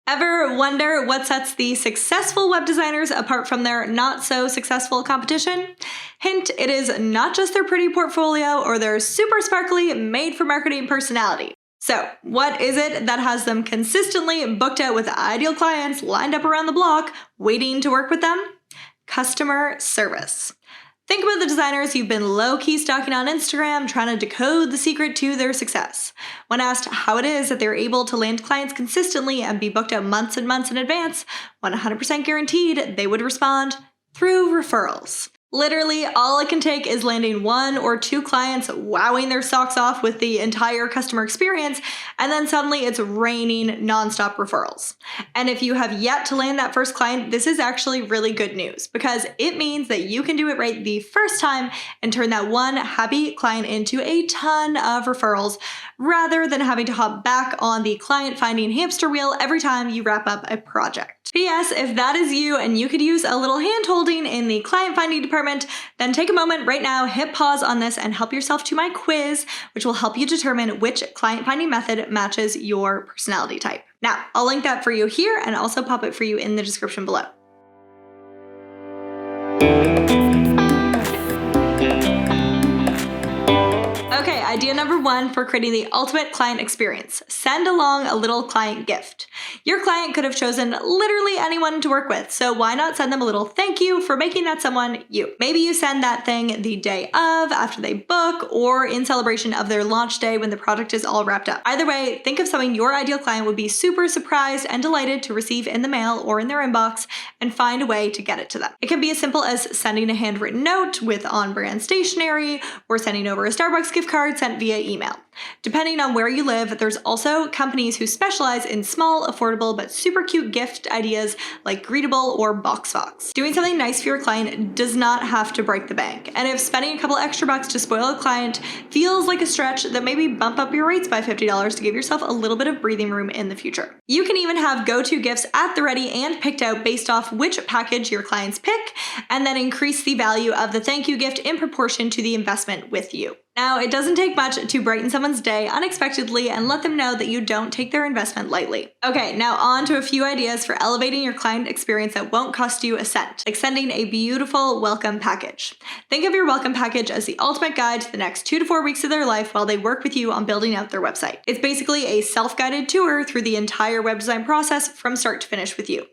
Ever wonder what sets the successful web designers apart from their not so successful competition? Hint, it is not just their pretty portfolio or their super sparkly made for marketing personality. So, what is it that has them consistently booked out with ideal clients lined up around the block, waiting to work with them? Customer service. Think about the designers you've been low-key stalking on Instagram, trying to decode the secret to their success. When asked how it is that they're able to land clients consistently and be booked out months and months in advance, 100% guaranteed they would respond, through referrals. Literally, all it can take is landing 1 or 2 clients, wowing their socks off with the entire customer experience, and then suddenly it's raining nonstop referrals. And if you have yet to land that first client, this is actually really good news because it means that you can do it right the first time and turn that one happy client into a ton of referrals rather than having to hop back on the client finding hamster wheel every time you wrap up a project. P.S. If that is you and you could use a little hand-holding in the client finding department, then take a moment right now, hit pause on this, and help yourself to my quiz, which will help you determine which client finding method matches your personality type. Now, I'll link that for you here and also pop it for you in the description below. Okay, idea number 1 for creating the ultimate client experience. Send along a little client gift. Your client could have chosen literally anyone to work with, so why not send them a little thank you for making that someone you? Maybe you send that thing the day of, after they book, or in celebration of their launch day when the project is all wrapped up. Either way, think of something your ideal client would be super surprised and delighted to receive in the mail or in their inbox, and find a way to get it to them. It can be as simple as sending a handwritten note with on-brand stationery, or sending over a Starbucks gift card sent via email. Depending on where you live, there's also companies who specialize in small, affordable, but super cute gift ideas like Greetable or BoxFox. Doing something nice for your client does not have to break the bank, and if spending a couple extra bucks to spoil a client feels like a stretch, then maybe bump up your rates by $50 to give yourself a little bit of breathing room in the future. You can even have go-to gifts at the ready and picked out based off which package your clients pick, and then increase the value of the thank you gift in proportion to the investment with you. Now, it doesn't take much to brighten someone's day unexpectedly and let them know that you don't take their investment lightly. Okay, now on to a few ideas for elevating your client experience that won't cost you a cent, like sending a beautiful welcome package. Think of your welcome package as the ultimate guide to the next 2 to 4 weeks of their life while they work with you on building out their website. It's basically a self-guided tour through the entire web design process from start to finish with you.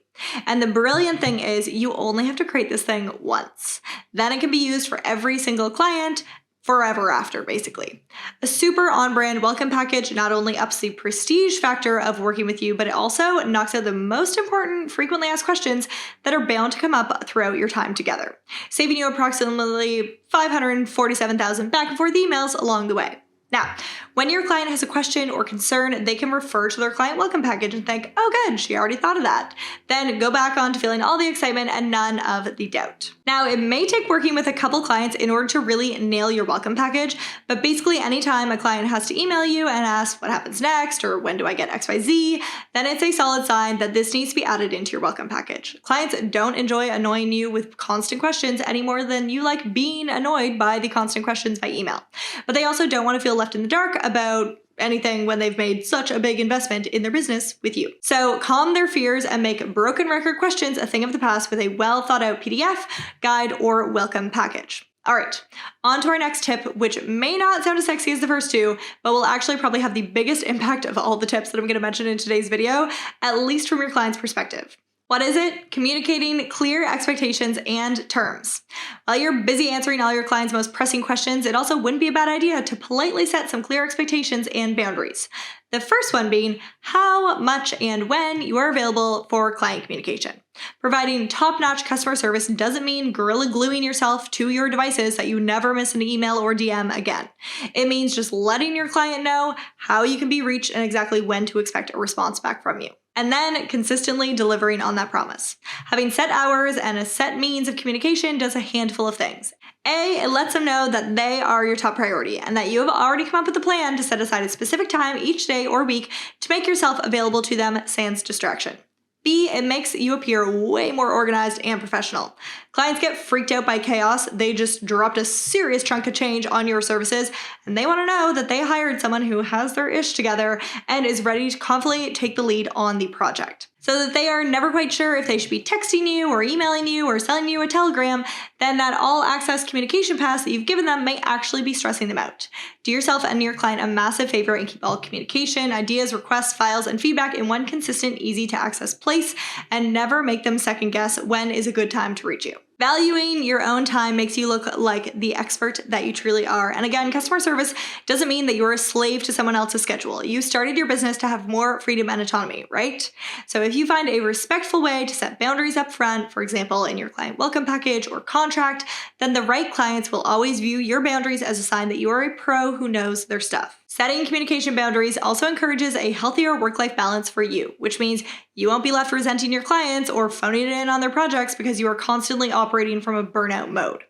And the brilliant thing is you only have to create this thing once. Then it can be used for every single client forever after, basically. A super on-brand welcome package not only ups the prestige factor of working with you, but it also knocks out the most important frequently asked questions that are bound to come up throughout your time together, saving you approximately 547,000 back and forth emails along the way. Now, when your client has a question or concern, they can refer to their client welcome package and think, oh good, she already thought of that. Then go back on to feeling all the excitement and none of the doubt. Now, it may take working with a couple clients in order to really nail your welcome package, but basically anytime a client has to email you and ask what happens next or when do I get XYZ, then it's a solid sign that this needs to be added into your welcome package. Clients don't enjoy annoying you with constant questions any more than you like being annoyed by the constant questions by email. But they also don't want to feel left in the dark about anything when they've made such a big investment in their business with you. So calm their fears and make broken record questions a thing of the past with a well thought out PDF, guide, or welcome package. All right, on to our next tip, which may not sound as sexy as the first 2, but will actually probably have the biggest impact of all the tips that I'm going to mention in today's video, at least from your client's perspective. What is it? Communicating clear expectations and terms. While you're busy answering all your clients' most pressing questions, it also wouldn't be a bad idea to politely set some clear expectations and boundaries. The first one being how much and when you are available for client communication. Providing top-notch customer service doesn't mean gorilla gluing yourself to your devices that you never miss an email or DM again. It means just letting your client know how you can be reached and exactly when to expect a response back from you. And then consistently delivering on that promise. Having set hours and a set means of communication does a handful of things. A, it lets them know that they are your top priority and that you have already come up with a plan to set aside a specific time each day or week to make yourself available to them sans distraction. B, it makes you appear way more organized and professional. Clients get freaked out by chaos. They just dropped a serious chunk of change on your services, and they want to know that they hired someone who has their ish together and is ready to confidently take the lead on the project. so that they are never quite sure if they should be texting you or emailing you or sending you a telegram, then that all access communication pass that you've given them may actually be stressing them out. Do yourself and your client a massive favor and keep all communication, ideas, requests, files, and feedback in one consistent, easy to access place, and never make them second guess when is a good time to reach you. Valuing your own time makes you look like the expert that you truly are. And again, customer service doesn't mean that you're a slave to someone else's schedule. You started your business to have more freedom and autonomy, right? So if you find a respectful way to set boundaries up front, for example, in your client welcome package or contract, then the right clients will always view your boundaries as a sign that you are a pro who knows their stuff. Setting communication boundaries also encourages a healthier work-life balance for you, which means you won't be left resenting your clients or phoning it in on their projects because you are constantly operating from a burnout mode.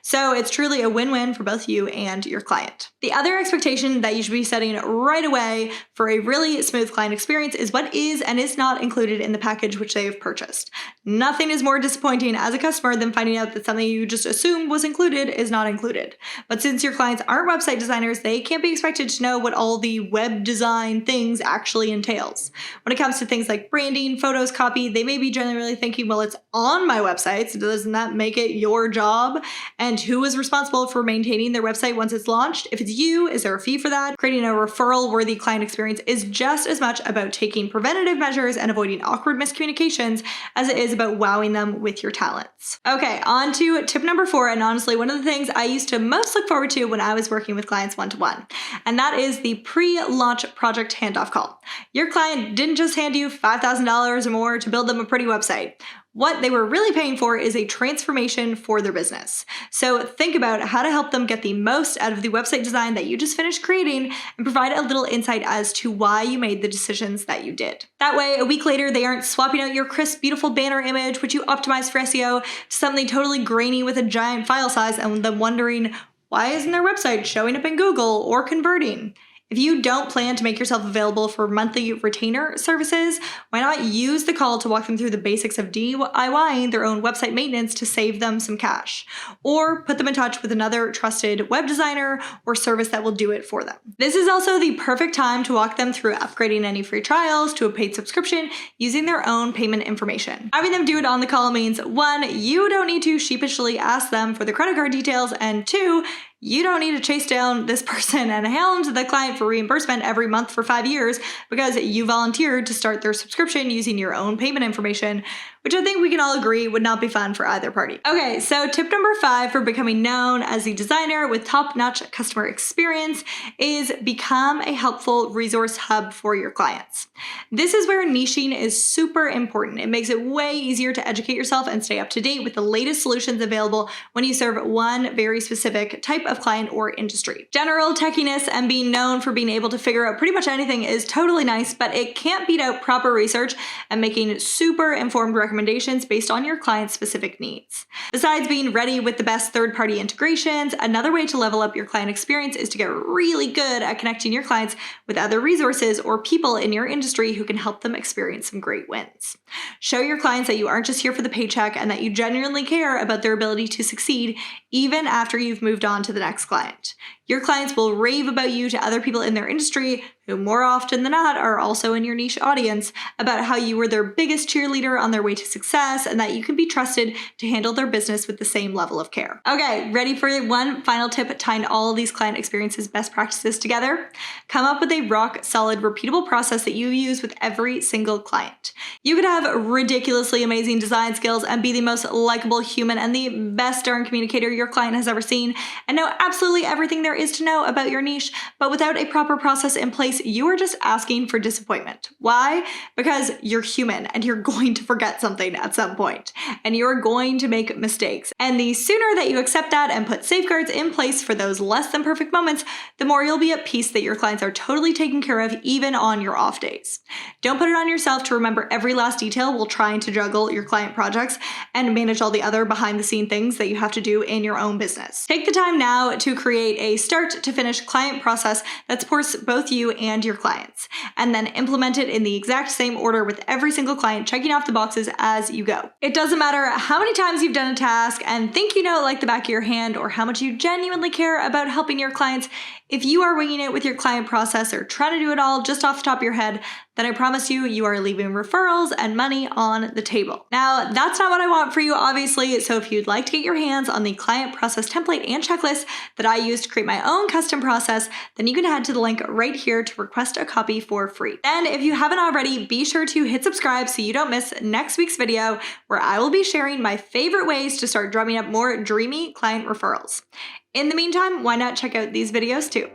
So it's truly a win-win for both you and your client. The other expectation that you should be setting right away for a really smooth client experience is what is and is not included in the package which they have purchased. Nothing is more disappointing as a customer than finding out that something you just assumed was included is not included. But since your clients aren't website designers, they can't be expected to know what all the web design things actually entails. When it comes to things like branding, photos, copy, they may be generally thinking, well, it's on my website, so doesn't that make it your job? And who is responsible for maintaining their website once it's launched? If it's you, is there a fee for that? Creating a referral-worthy client experience is just as much about taking preventative measures and avoiding awkward miscommunications as it is about wowing them with your talents. Okay, on to tip number 4, and honestly, one of the things I used to most look forward to when I was working with clients one-to-one, and that is the pre-launch project handoff call. Your client didn't just hand you $5,000 or more to build them a pretty website. What they were really paying for is a transformation for their business. So think about how to help them get the most out of the website design that you just finished creating and provide a little insight as to why you made the decisions that you did. That way, a week later, they aren't swapping out your crisp, beautiful banner image, which you optimized for SEO, to something totally grainy with a giant file size and them wondering, why isn't their website showing up in Google or converting? If you don't plan to make yourself available for monthly retainer services, why not use the call to walk them through the basics of DIYing their own website maintenance to save them some cash, or put them in touch with another trusted web designer or service that will do it for them. This is also the perfect time to walk them through upgrading any free trials to a paid subscription using their own payment information. Having them do it on the call means 1, you don't need to sheepishly ask them for the credit card details, and 2, you don't need to chase down this person and hound the client for reimbursement every month for 5 years because you volunteered to start their subscription using your own payment information, which I think we can all agree would not be fun for either party. Okay, so tip number 5 for becoming known as the designer with top-notch customer experience is become a helpful resource hub for your clients. This is where niching is super important. It makes it way easier to educate yourself and stay up to date with the latest solutions available when you serve one very specific type of client or industry. General techiness and being known for being able to figure out pretty much anything is totally nice, but it can't beat out proper research and making super informed recommendations based on your client's specific needs. Besides being ready with the best third-party integrations, another way to level up your client experience is to get really good at connecting your clients with other resources or people in your industry who can help them experience some great wins. Show your clients that you aren't just here for the paycheck and that you genuinely care about their ability to succeed even after you've moved on to the next client. Your clients will rave about you to other people in their industry, who more often than not are also in your niche audience, about how you were their biggest cheerleader on their way to success and that you can be trusted to handle their business with the same level of care. Okay, ready for one final tip tying all of these client experiences best practices together? Come up with a rock solid, repeatable process that you use with every single client. You could have ridiculously amazing design skills and be the most likable human and the best darn communicator your client has ever seen and know absolutely everything there is to know about your niche, but without a proper process in place, you are just asking for disappointment. Why? Because you're human and you're going to forget something at some point, and you're going to make mistakes. And the sooner that you accept that and put safeguards in place for those less than perfect moments, the more you'll be at peace that your clients are totally taken care of even on your off days. Don't put it on yourself to remember every last detail while trying to juggle your client projects and manage all the other behind the scene things that you have to do in your own business. Take the time now to create a start to finish client process that supports both you and your clients, and then implement it in the exact same order with every single client, checking off the boxes as you go. It doesn't matter how many times you've done a task and think you know it like the back of your hand, or how much you genuinely care about helping your clients. If you are winging it with your client process or trying to do it all just off the top of your head, then I promise you, you are leaving referrals and money on the table. Now, that's not what I want for you, obviously, so if you'd like to get your hands on the client process template and checklist that I use to create my own custom process, then you can head to the link right here to request a copy for free. Then, if you haven't already, be sure to hit subscribe so you don't miss next week's video, where I will be sharing my favorite ways to start drumming up more dreamy client referrals. In the meantime, why not check out these videos too?